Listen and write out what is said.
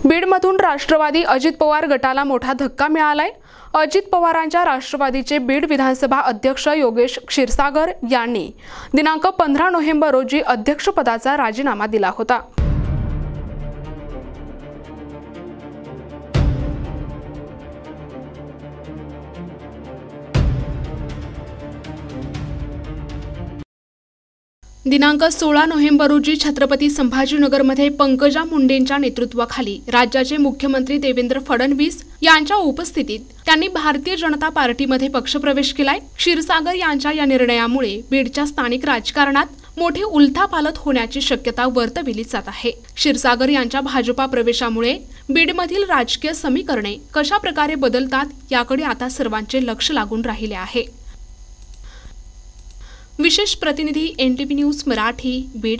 बीडमधून राष्ट्रवादी अजित पवार गटाला मोठा धक्का मिळालाय। अजित पवारांच्या राष्ट्रवादीचे बीड विधानसभा अध्यक्ष योगेश क्षीरसागर यांनी दिनांक 15 नोव्हेंबर रोजी अध्यक्षपदाचा राजीनामा दिला होता। दिनांक 16 नोव्हेंबर रोजी छत्रपती संभाजीनगरमध्ये पंकजा मुंडेंच्या नेतृत्वाखाली राज्याचे मुख्यमंत्री देवेंद्र फडणवीस यांच्या उपस्थितीत त्यांनी भारतीय जनता पार्टीमध्ये पक्षप्रवेश केलाय। क्षीरसागर यांच्या या निर्णयामुळे बीडच्या स्थानिक राजकारणात मोठी उलथापालथ होण्याची शक्यता वर्तविली जात आहे। क्षीरसागर यांच्या भाजपा प्रवेशामुळे बीडमधील राजकीय समीकरणे कशा प्रकारे बदलतात याकडे आता सर्वांचे लक्ष लागून राहिले आहे। विशेष प्रतिनिधी NTV न्यूज मराठी बीड।